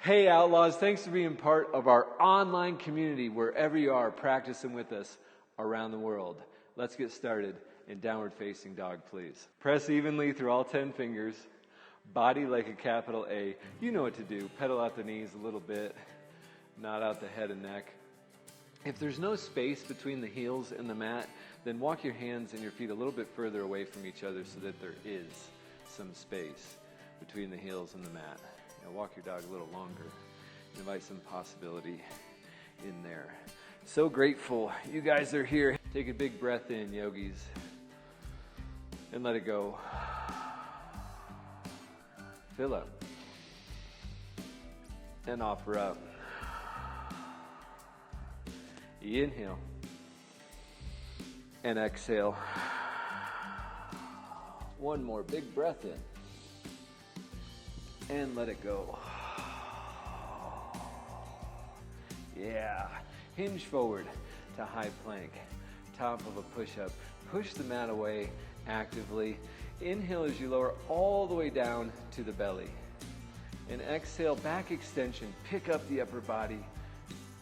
Hey Outlaws, thanks for being part of our online community wherever you are practicing with us around the world. Let's get started in downward facing dog, please. Press evenly through all 10 fingers, body like a capital A. You know what to do. Pedal out the knees a little bit, nod out the head and neck. If there's no space between the heels and the mat, then walk your hands and your feet a little bit further away from each other so that there is some space between the heels and the mat. Walk your dog a little longer. Invite some possibility in there. So grateful you guys are here. Take a big breath in, yogis, and let it go. Fill up and offer up. Inhale and exhale. One more big breath in. And let it go. Yeah. Hinge forward to high plank. Top of a push-up. Push the mat away actively. Inhale as you lower all the way down to the belly. And exhale, back extension. Pick up the upper body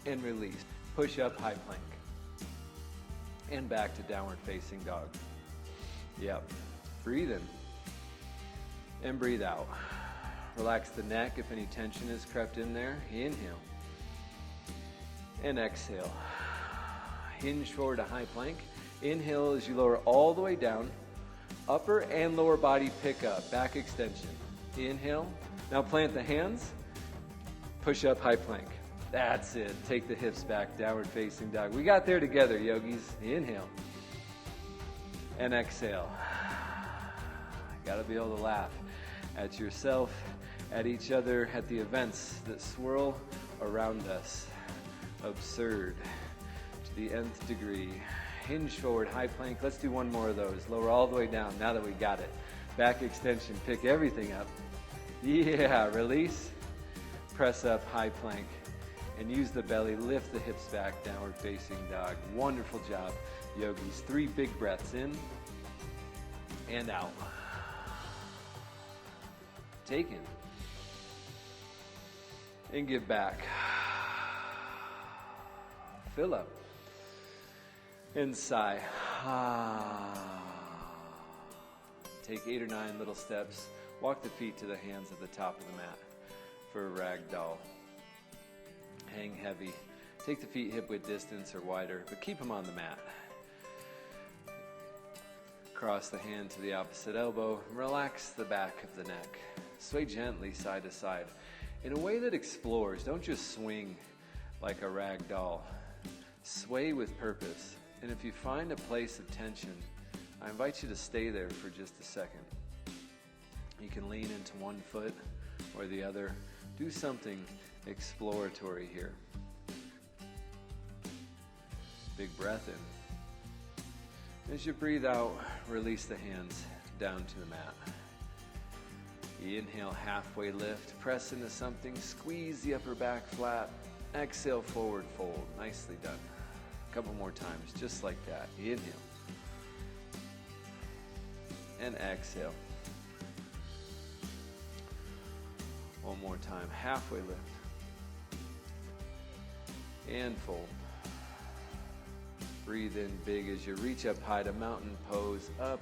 and release. Push up, high plank. And back to downward facing dog. Yep. Breathe in. And breathe out. Relax the neck if any tension has crept in there. Inhale. And exhale. Hinge forward to high plank. Inhale as you lower all the way down. Upper and lower body pick up. Back extension. Inhale. Now plant the hands. Push up, high plank. That's it. Take the hips back. Downward facing dog. We got there together, yogis. Inhale. And exhale. Gotta be able to laugh at yourself, at each other, at the events that swirl around us. Absurd to the nth degree. Hinge forward, high plank. Let's do one more of those. Lower all the way down now that we got it. Back extension, pick everything up. Yeah, release. Press up, high plank. And use the belly, lift the hips back, downward facing dog. Wonderful job, yogis. 3 big breaths in and out. Take in. And give back. Fill up. And sigh. Take 8 or 9 little steps. Walk the feet to the hands at the top of the mat for a ragdoll. Hang heavy. Take the feet hip-width distance or wider, but keep them on the mat. Cross the hand to the opposite elbow. Relax the back of the neck. Sway gently side to side in a way that explores. Don't just swing like a rag doll. Sway with purpose. And if you find a place of tension, I invite you to stay there for just a second. You can lean into one foot or the other. Do something exploratory here. Big breath in. As you breathe out, release the hands down to the mat. Inhale, halfway lift, press into something, squeeze the upper back flat. Exhale, forward fold. Nicely done. A couple more times, just like that. Inhale. And exhale. One more time, halfway lift. And fold. Breathe in big as you reach up high to mountain pose. Up,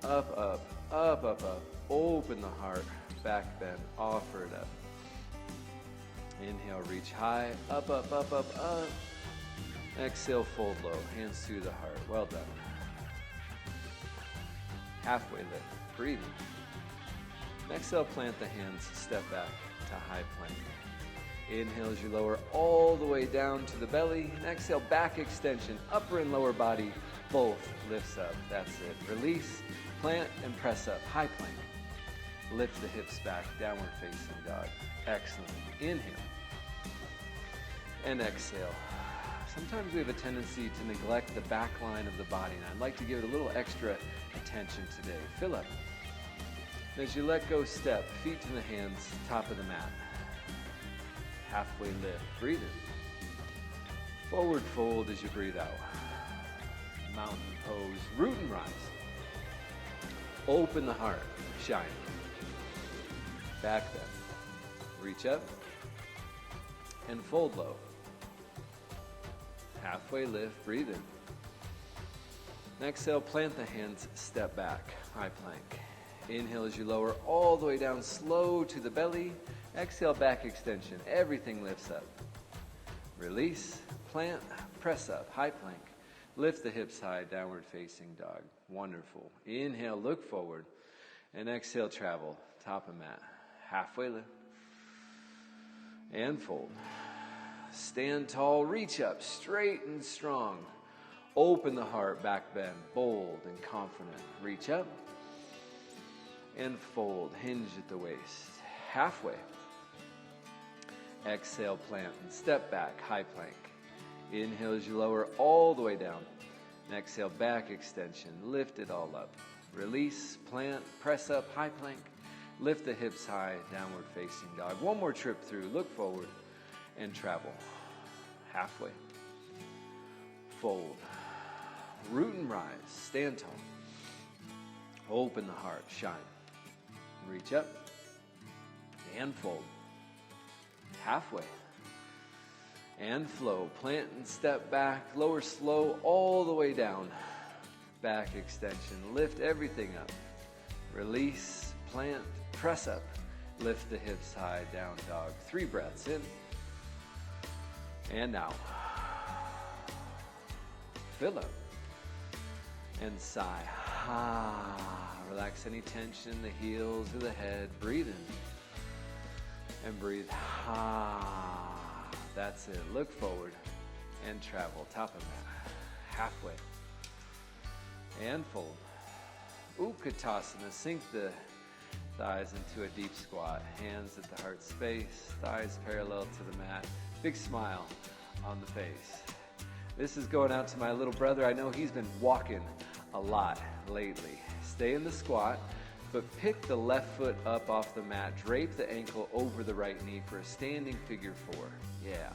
up, up, up, up, up. Open the heart, back bend, offer it up. Inhale, reach high, up, up, up, up, up. Exhale, fold low, hands to the heart. Well done. Halfway lift, breathing. Exhale, plant the hands, step back to high plank. Inhale as you lower all the way down to the belly. And exhale, back extension, upper and lower body, both lifts up. That's it. Release, plant, and press up. High plank. Lift the hips back, downward facing dog. Excellent. Inhale. And exhale. Sometimes we have a tendency to neglect the back line of the body, and I'd like to give it a little extra attention today. Fill up. As you let go, step, feet to the hands, top of the mat. Halfway lift, breathe in. Forward fold as you breathe out. Mountain pose, root and rise. Open the heart, shine. Back bend. Reach up, and fold low. Halfway lift, breathe in. And exhale, plant the hands, step back, high plank. Inhale as you lower all the way down, slow to the belly. Exhale, back extension, everything lifts up. Release, plant, press up, high plank. Lift the hips high, downward facing dog. Wonderful. Inhale, look forward. And exhale, travel, top of mat. Halfway lift. And fold. Stand tall, reach up, straight and strong. Open the heart, back bend, bold and confident. Reach up and fold, hinge at the waist. Halfway. Exhale, plant and step back, high plank. Inhale as you lower all the way down. And exhale, back extension, lift it all up. Release, plant, press up, high plank. Lift the hips high, downward facing dog. One more trip through, look forward and travel. Halfway. Fold. Root and rise, stand tall. Open the heart, shine. Reach up and fold. Halfway. And flow, plant and step back, lower slow all the way down. Back extension, lift everything up. Release, plant, press up. Lift the hips high, down dog. 3 breaths in. And out. Fill up. And sigh. Relax any tension in the heels or the head. Breathe in. And breathe. That's it. Look forward and travel. Top of mat. Halfway. And fold. Utkatasana. Sink the thighs into a deep squat. Hands at the heart space. Thighs parallel to the mat. Big smile on the face. This is going out to my little brother. I know he's been walking a lot lately. Stay in the squat, but pick the left foot up off the mat. Drape the ankle over the right knee for a standing figure 4. Yeah.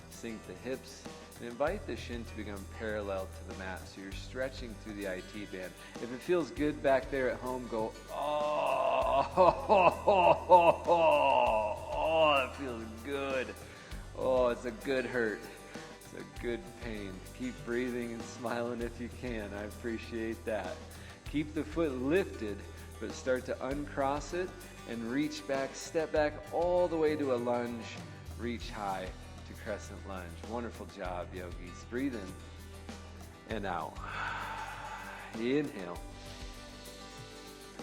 Sink the hips and invite the shin to become parallel to the mat so you're stretching through the IT band. If it feels good back there at home, go, that feels good. Oh, it's a good hurt. It's a good pain. Keep breathing and smiling if you can. I appreciate that. Keep the foot lifted, but start to uncross it and reach back, step back all the way to a lunge. Reach high to Crescent Lunge. Wonderful job, yogis. Breathe in and out. Inhale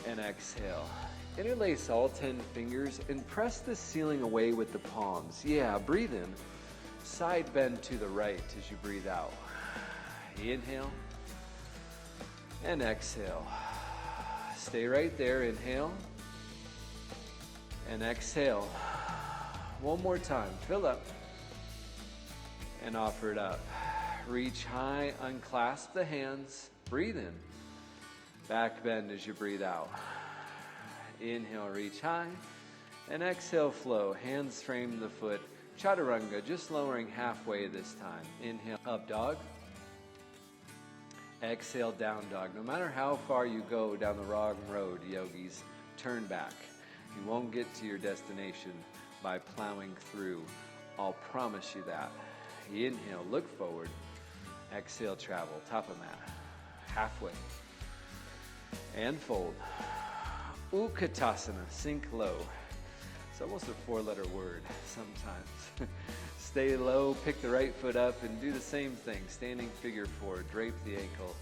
and exhale. Interlace all 10 fingers and press the ceiling away with the palms. Yeah, breathe in. Side bend to the right as you breathe out. Inhale and exhale. Stay right there. Inhale and exhale. One more time. Fill up and offer it up. Reach high, unclasp the hands. Breathe in. Back bend as you breathe out. Inhale, reach high. And exhale, flow. Hands frame the foot. Chaturanga, just lowering halfway this time. Inhale, up dog. Exhale, down dog. No matter how far you go down the wrong road, yogis, turn back. You won't get to your destination by plowing through. I'll promise you that. Inhale, look forward. Exhale, travel. Top of mat. Halfway. And fold. Utkatasana, sink low. It's almost a 4-letter word sometimes. Stay low, pick the right foot up, and do the same thing. Standing figure 4, drape the ankle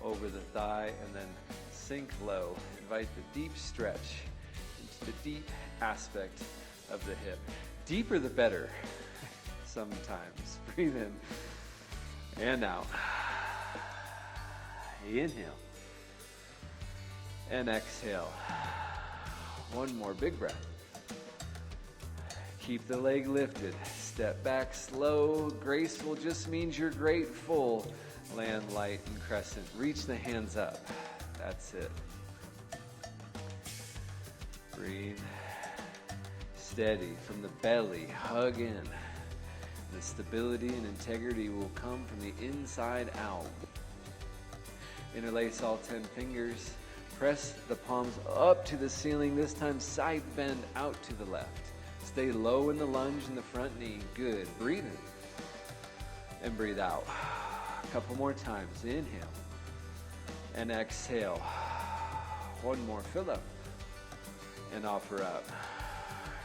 over the thigh, and then sink low. Invite the deep stretch into the deep aspect of the hip. Deeper the better sometimes. Breathe in and out. Inhale and exhale. One more big breath. Keep the leg lifted. Step back slow. Graceful just means you're grateful. Land light and crescent. Reach the hands up. That's it. Breathe. Steady from the belly. Hug in. The stability and integrity will come from the inside out. Interlace all 10 fingers. Press the palms up to the ceiling. This time side bend out to the left. Stay low in the lunge in the front knee. Good. Breathe in and breathe out. A couple more times. Inhale and exhale. One more. Fill up and offer up.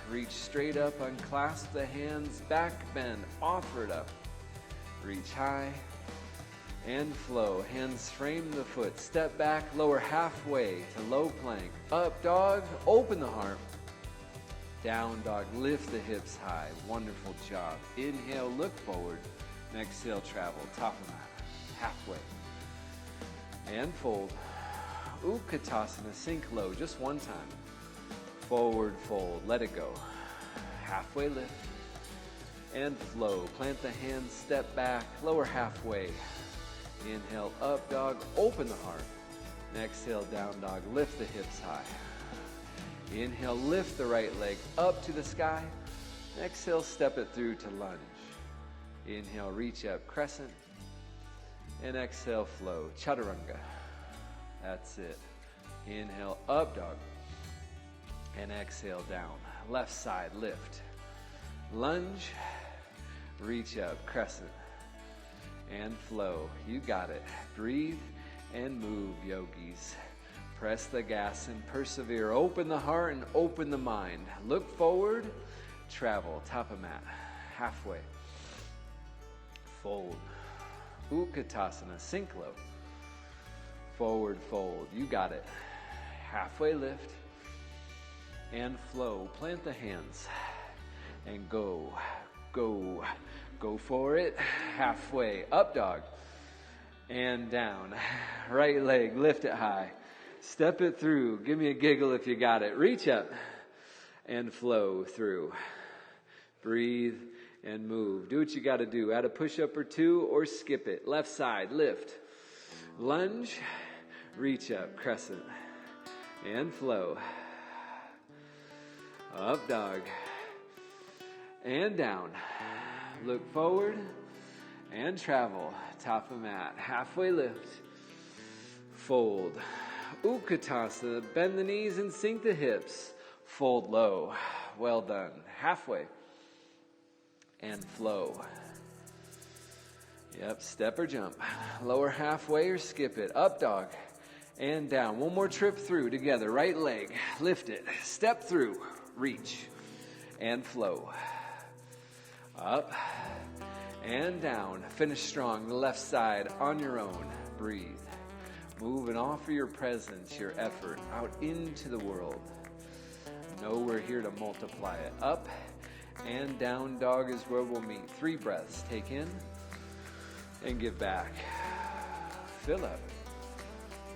Reach straight up, unclasp the hands, back bend, offer it up. Reach high and flow. Hands frame the foot. Step back, lower halfway to low plank. Up dog, open the heart. Down dog, lift the hips high. Wonderful job. Inhale, look forward. And exhale, travel. Top of mat, halfway. And fold. Utkatasana, sink low, just one time. Forward fold, let it go. Halfway lift and flow. Plant the hands, step back, lower halfway. Inhale, up dog, open the heart. And exhale, down dog, lift the hips high. Inhale, lift the right leg up to the sky. And exhale, step it through to lunge. Inhale, reach up, crescent. And exhale, flow, chaturanga. That's it. Inhale, up dog. And exhale, down. Left side, lift. Lunge, reach up, crescent, and flow. You got it. Breathe and move, yogis. Press the gas and persevere. Open the heart and open the mind. Look forward, travel. Top of mat, halfway. Fold. Utkatasana, sink low. Forward fold. You got it. Halfway lift. And flow. Plant the hands and go for it. Halfway, up dog and down. Right leg, lift it high. Step it through. Give me a giggle if you got it. Reach up and flow through. Breathe and move. Do what you got to do. Add a push-up or two or skip it. Left side, lift. Lunge, reach up, crescent, and flow. Up dog and down. Look forward and travel. Top of mat. Halfway lift. Fold. Utkatasana. Bend the knees and sink the hips. Fold low. Well done. Halfway. And flow. Yep. Step or jump. Lower halfway or skip it. Up dog and down. One more trip through together. Right leg. Lift it. Step through. Reach and flow. Up and down. Finish strong. The left side on your own. Breathe. Move and offer your presence, your effort out into the world. Know we're here to multiply it. Up and down dog is where we'll meet. 3 breaths. Take in and give back. Fill up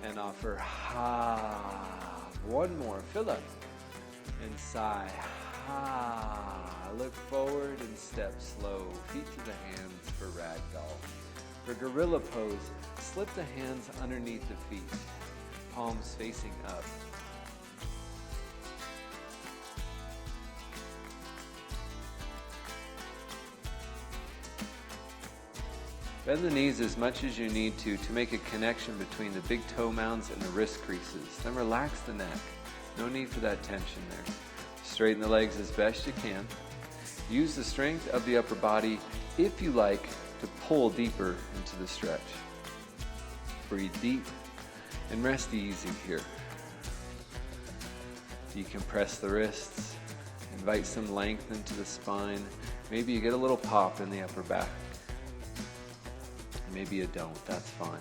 and offer. Ha. One more. Fill up. And sigh. Ha. Look forward and step slow. Feet to the hands for ragdoll. For gorilla pose, slip the hands underneath the feet. Palms facing up. Bend the knees as much as you need to make a connection between the big toe mounds and the wrist creases. Then relax the neck. No need for that tension there. Straighten the legs as best you can. Use the strength of the upper body, if you like, to pull deeper into the stretch. Breathe deep and rest easy here. Decompress the wrists. Invite some length into the spine. Maybe you get a little pop in the upper back. Maybe you don't. That's fine.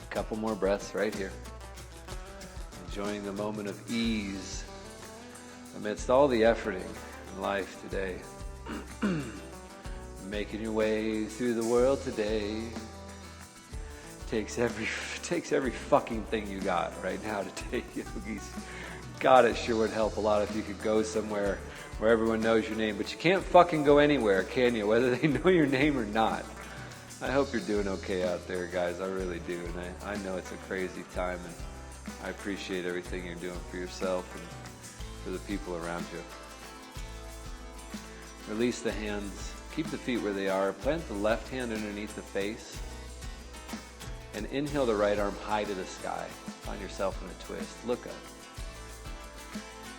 A couple more breaths right here. Enjoying the moment of ease amidst all the efforting in life today. Making your way through the world today takes every fucking thing you got right now to take, yogis. God, it sure would help a lot if you could go somewhere where everyone knows your name, but you can't fucking go anywhere, can you? Whether they know your name or not. I hope you're doing okay out there, guys. I really do, and I know it's a crazy time, and I appreciate everything you're doing for yourself and for the people around you. Release the hands. Keep the feet where they are. Plant the left hand underneath the face. And inhale the right arm high to the sky. Find yourself in a twist. Look up.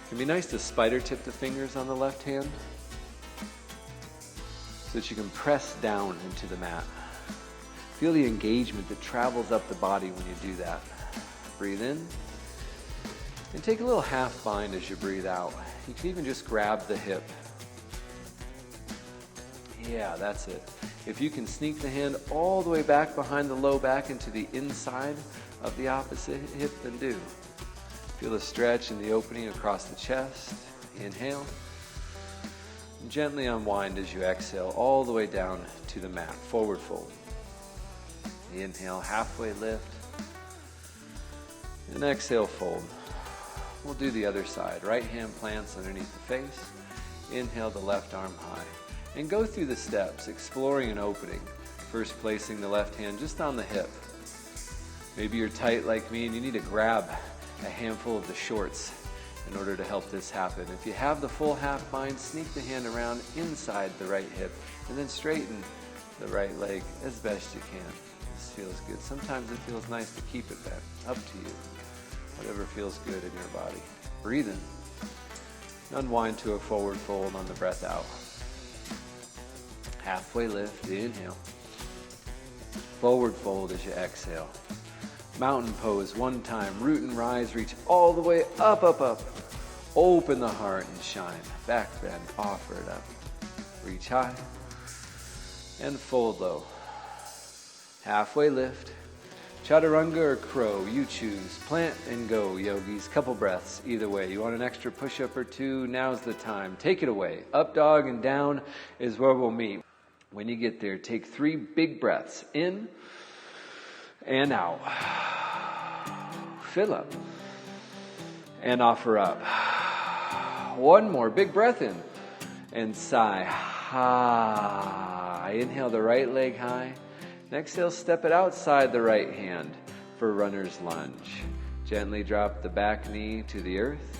It'd be nice to spider tip the fingers on the left hand so that you can press down into the mat. Feel the engagement that travels up the body when you do that. Breathe in. And take a little half bind as you breathe out. You can even just grab the hip. Yeah, that's it. If you can sneak the hand all the way back behind the low back into the inside of the opposite hip, then do. Feel the stretch and the opening across the chest. Inhale. And gently unwind as you exhale all the way down to the mat. Forward fold. Inhale, halfway lift. And exhale, fold. We'll do the other side. Right hand plants underneath the face. Inhale the left arm high. And go through the steps, exploring an opening. First placing the left hand just on the hip. Maybe you're tight like me and you need to grab a handful of the shorts in order to help this happen. If you have the full half bind, sneak the hand around inside the right hip and then straighten the right leg as best you can. This feels good. Sometimes it feels nice to keep it bent. Up to you. Whatever feels good in your body. Breathe in. Unwind to a forward fold on the breath out. Halfway lift, inhale. Forward fold as you exhale. Mountain pose one time. Root and rise, reach all the way up, up, up. Open the heart and shine. Back bend, offer it up. Reach high and fold low. Halfway lift. Chaturanga or crow, you choose. Plant and go, yogis. Couple breaths, either way. You want an extra push-up or two? Now's the time. Take it away. Up dog and down is where we'll meet. When you get there, take 3 big breaths. In and out. Fill up. And offer up. One more. Big breath in. And sigh. Ha. Inhale the right leg high. Exhale, step it outside the right hand for runner's lunge. Gently drop the back knee to the earth.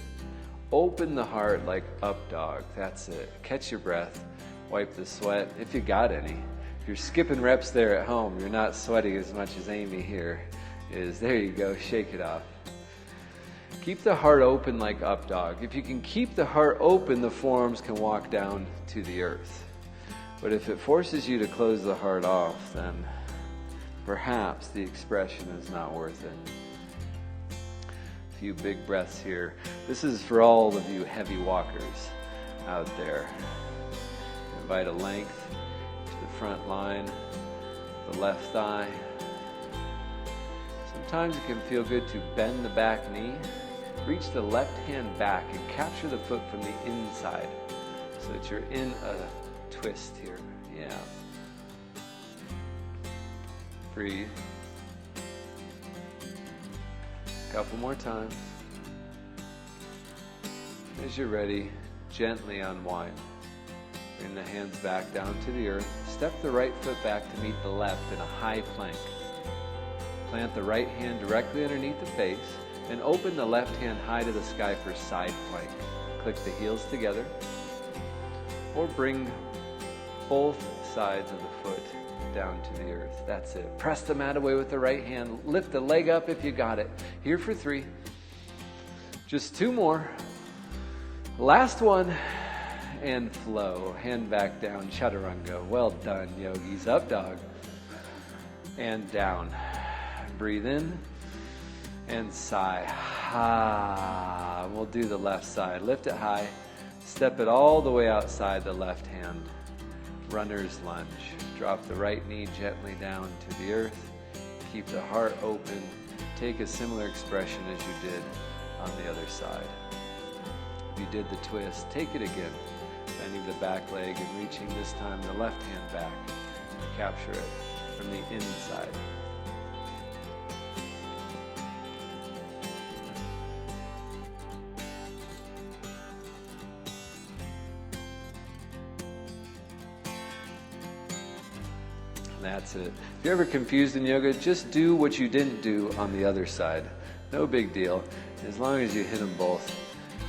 Open the heart like up dog. That's it. Catch your breath. Wipe the sweat if you got any. If you're skipping reps there at home, you're not sweating as much as Amy here is. There you go. Shake it off. Keep the heart open like up dog. If you can keep the heart open, the forearms can walk down to the earth. But if it forces you to close the heart off, then perhaps the expression is not worth it. A few big breaths here. This is for all of you heavy walkers out there. Invite a length to the front line, the left thigh. Sometimes it can feel good to bend the back knee. Reach the left hand back and capture the foot from the inside so that you're in a twist here. Yeah. Breathe. Couple more times. As you're ready, gently unwind. Bring the hands back down to the earth. Step the right foot back to meet the left in a high plank. Plant the right hand directly underneath the face and open the left hand high to the sky for side plank. Click the heels together or bring both sides of the foot down to the earth. That's it. Press the mat away with the right hand. Lift the leg up if you got it. Here for 3. Just 2 more. Last one. And flow. Hand back down. Chaturanga. Well done, yogis. Up dog. And down. Breathe in. And sigh. Ha. We'll do the left side. Lift it high. Step it all the way outside the left hand. Runner's lunge. Drop the right knee gently down to the earth. Keep the heart open. Take a similar expression as you did on the other side. If you did the twist, take it again. Bending the back leg and reaching this time the left hand back. Capture it from the inside. That's it. If you're ever confused in yoga, just do what you didn't do on the other side. No big deal. As long as you hit them both,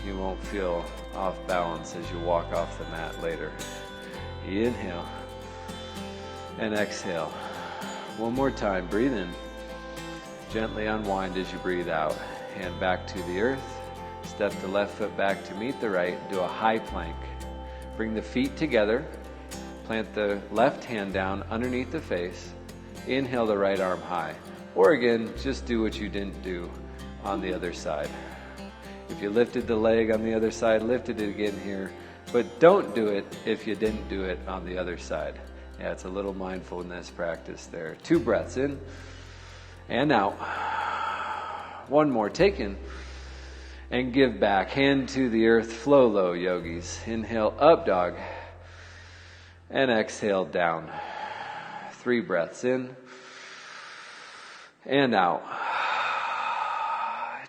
you won't feel off balance as you walk off the mat later. Inhale and exhale. One more time. Breathe in. Gently unwind as you breathe out. Hand back to the earth. Step the left foot back to meet the right. Do a high plank. Bring the feet together. Plant the left hand down underneath the face. Inhale the right arm high. Or again, just do what you didn't do on the other side. If you lifted the leg on the other side, lifted it again here. But don't do it if you didn't do it on the other side. Yeah, it's a little mindfulness practice there. 2 breaths in and out. 1 more. Take in and give back. Hand to the earth. Flow low, yogis. Inhale, up dog. And exhale, down. 3 breaths in and out.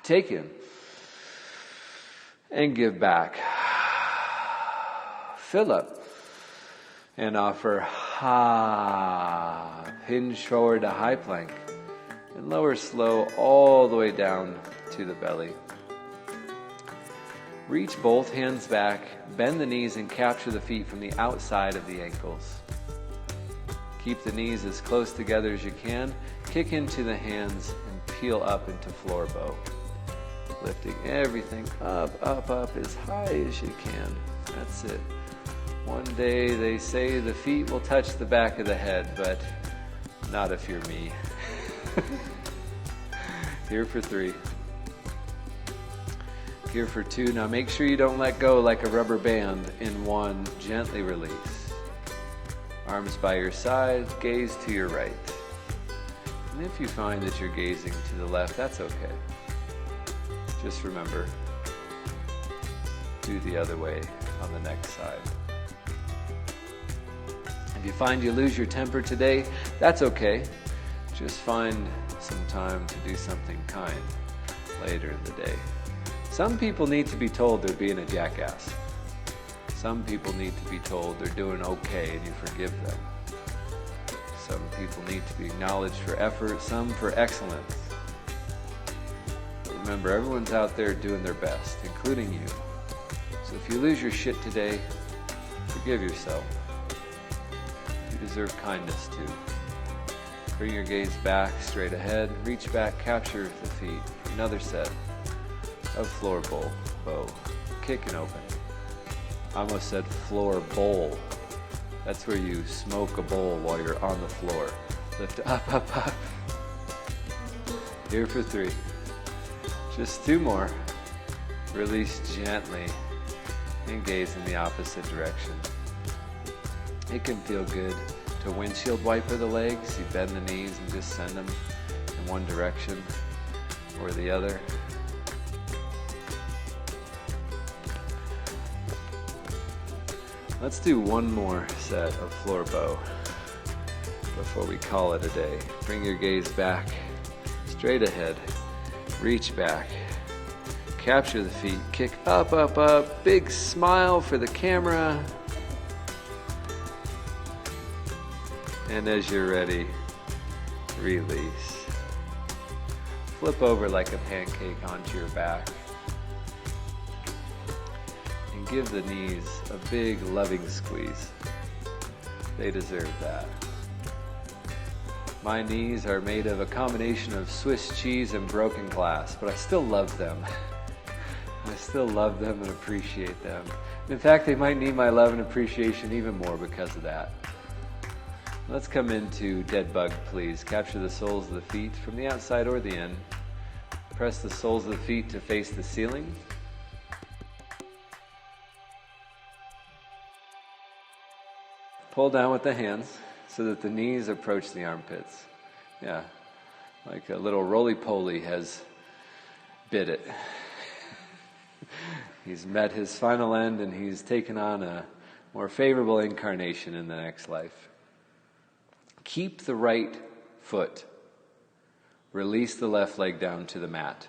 Take in and give back. Fill up and offer ha. Hinge forward to high plank and lower slow all the way down to the belly. Reach both hands back, bend the knees and capture the feet from the outside of the ankles. Keep the knees as close together as you can. Kick into the hands and peel up into floor bow. Lifting everything up, up, up as high as you can. That's it. One day they say the feet will touch the back of the head, but not if you're me. Here for 3. Here for 2. Now make sure you don't let go like a rubber band. In 1, gently release. Arms by your side, gaze to your right. And if you find that you're gazing to the left, that's okay. Just remember, do the other way on the next side. If you find you lose your temper today, that's okay. Just find some time to do something kind later in the day. Some people need to be told they're being a jackass. Some people need to be told they're doing okay and you forgive them. Some people need to be acknowledged for effort, some for excellence. Remember, everyone's out there doing their best, including you. So if you lose your shit today, forgive yourself. You deserve kindness too. Bring your gaze back, straight ahead. Reach back, capture the feet. Another set of floor bow. Kick and open. I almost said floor bowl. That's where you smoke a bowl while you're on the floor. Lift up, up, up. Here for 3. Just 2 more. Release gently and gaze in the opposite direction. It can feel good to windshield wiper the legs. You bend the knees and just send them in one direction or the other. Let's do 1 more set of floor bow before we call it a day. Bring your gaze back, straight ahead. Reach back. Capture the feet. Kick up, up, up. Big smile for the camera. And as you're ready, release. Flip over like a pancake onto your back. And give the knees a big loving squeeze. They deserve that. My knees are made of a combination of Swiss cheese and broken glass, but I still love them. I still love them and appreciate them. In fact, they might need my love and appreciation even more because of that. Let's come into dead bug, please. Capture the soles of the feet from the outside or the in. Press the soles of the feet to face the ceiling. Pull down with the hands so that the knees approach the armpits. Yeah, like a little roly-poly has bit it. He's met his final end and he's taken on a more favorable incarnation in the next life. Keep the right foot. Release the left leg down to the mat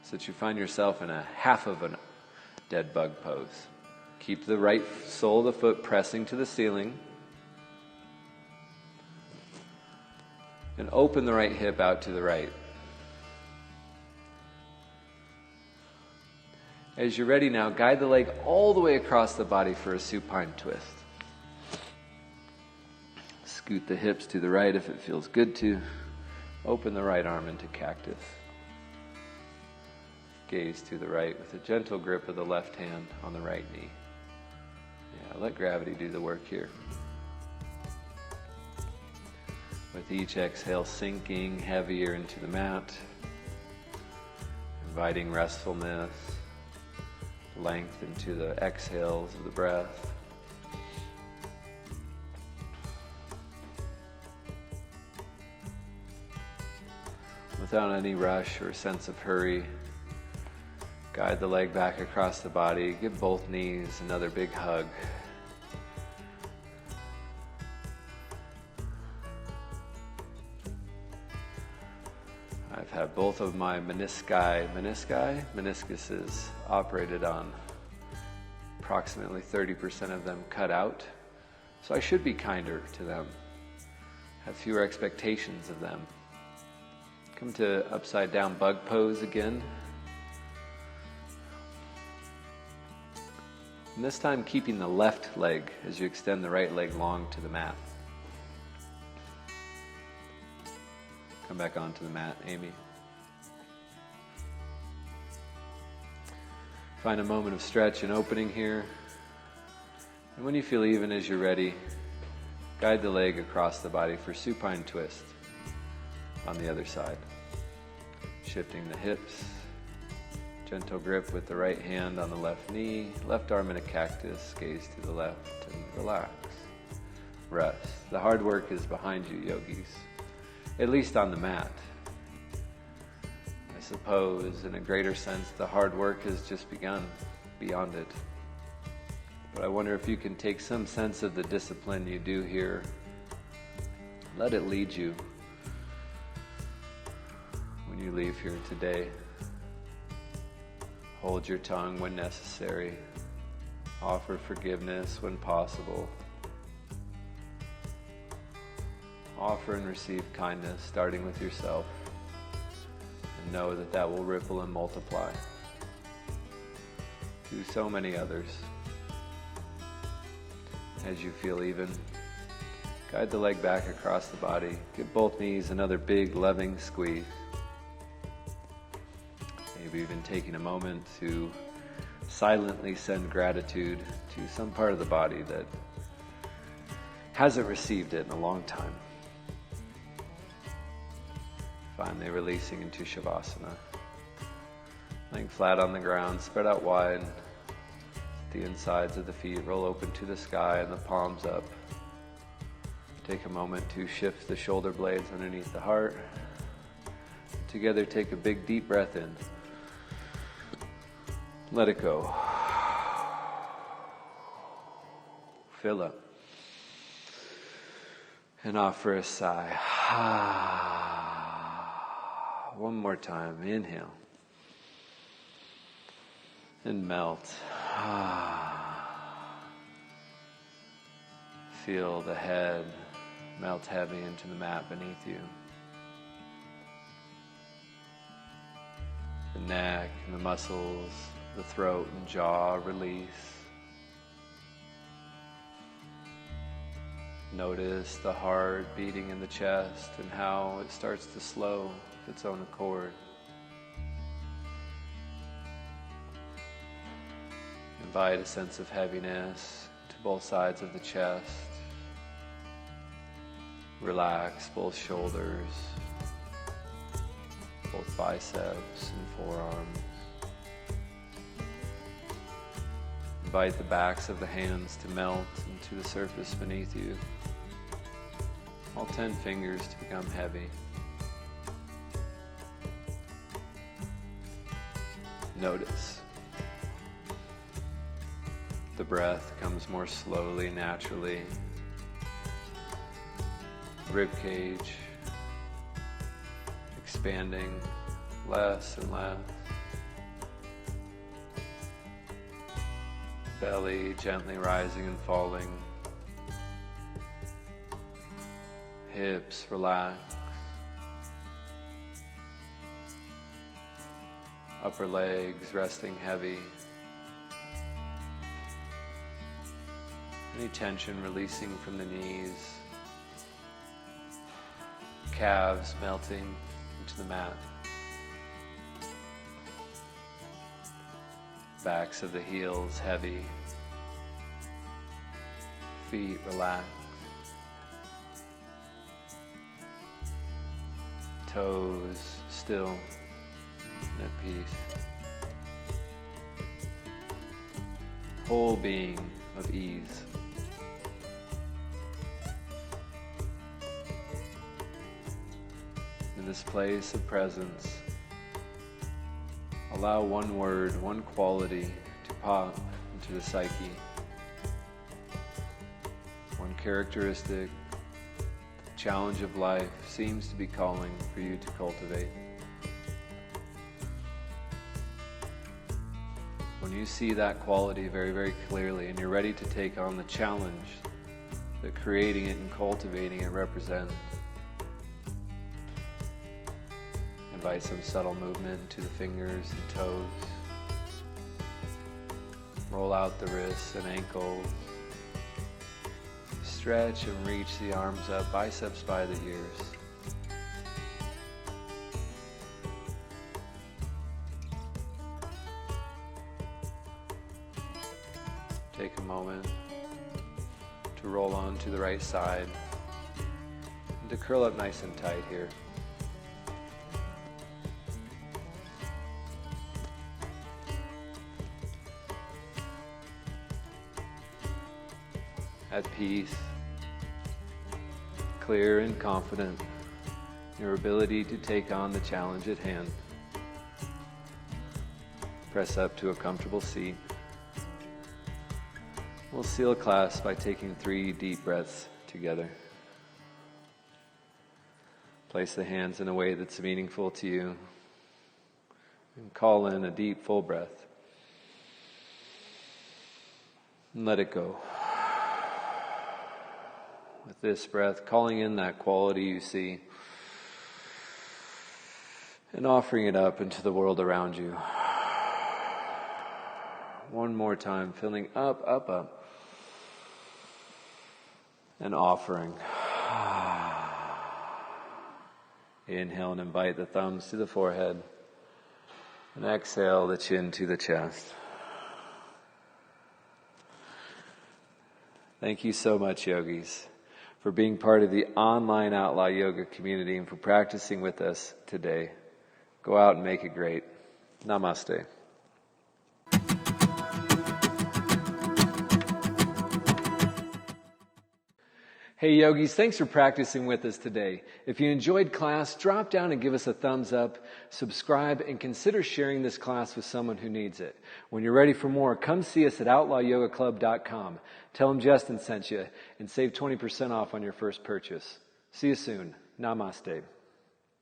so that you find yourself in a half of a dead bug pose. Keep the right sole of the foot pressing to the ceiling. And open the right hip out to the right. As you're ready now, guide the leg all the way across the body for a supine twist. Scoot the hips to the right if it feels good to. Open the right arm into cactus. Gaze to the right with a gentle grip of the left hand on the right knee. Yeah, let gravity do the work here. With each exhale, sinking heavier into the mat, inviting restfulness, length into the exhales of the breath. Without any rush or sense of hurry, guide the leg back across the body. Give both knees another big hug. I've had both of my meniscuses operated on. Approximately 30% of them cut out. So I should be kinder to them. Have fewer expectations of them. Come to upside down bug pose again. And this time keeping the left leg as you extend the right leg long to the mat. Come back onto the mat, Amy. Find a moment of stretch and opening here. And when you feel even as you're ready, guide the leg across the body for supine twist on the other side. Shifting the hips. Gentle grip with the right hand on the left knee, left arm in a cactus, gaze to the left, and relax. Rest. The hard work is behind you, yogis. At least on the mat. I suppose, in a greater sense, the hard work has just begun beyond it. But I wonder if you can take some sense of the discipline you do here. Let it lead you when you leave here today. Hold your tongue when necessary. Offer forgiveness when possible. Offer and receive kindness, starting with yourself. And know that that will ripple and multiply to so many others. As you feel even, guide the leg back across the body. Give both knees another big, loving squeeze. Maybe even taking a moment to silently send gratitude to some part of the body that hasn't received it in a long time. Finally releasing into Shavasana. Laying flat on the ground, spread out wide. The insides of the feet roll open to the sky and the palms up. Take a moment to shift the shoulder blades underneath the heart. Together, take a big deep breath in. Let it go. Fill up. And offer a sigh. One more time. Inhale. And melt. Feel the head melt heavy into the mat beneath you. The neck and the muscles, the throat and jaw release. Notice the heart beating in the chest and how it starts to slow of its own accord. Invite a sense of heaviness to both sides of the chest. Relax both shoulders, both biceps and forearms. Invite the backs of the hands to melt into the surface beneath you. All 10 fingers to become heavy. Notice. The breath comes more slowly, naturally. Rib cage expanding less and less. Belly gently rising and falling. Hips relax. Upper legs resting heavy. Any tension releasing from the knees. Calves melting into the mat. Backs of the heels heavy. Feet relaxed. Toes still and at peace. Whole being of ease. In this place of presence, allow one word, one quality to pop into the psyche. One characteristic, the challenge of life seems to be calling for you to cultivate. When you see that quality very, very clearly and you're ready to take on the challenge that creating it and cultivating it represents, invite some subtle movement to the fingers and toes. Roll out the wrists and ankles. Stretch and reach the arms up, biceps by the ears. Take a moment to roll on to the right side and to curl up nice and tight here. At peace, clear and confident in your ability to take on the challenge at hand. Press up to a comfortable seat. We'll seal class by taking 3 deep breaths together. Place the hands in a way that's meaningful to you and call in a deep, full breath. And let it go. With this breath, calling in that quality you see and offering it up into the world around you. One more time, filling up, up, up. And offering. Inhale and invite the thumbs to the forehead. And exhale the chin to the chest. Thank you so much, yogis, for being part of the online Outlaw Yoga community and for practicing with us today. Go out and make it great. Namaste. Hey yogis, thanks for practicing with us today. If you enjoyed class, drop down and give us a thumbs up, subscribe, and consider sharing this class with someone who needs it. When you're ready for more, come see us at outlawyogaclub.com. Tell them Justin sent you and save 20% off on your first purchase. See you soon. Namaste.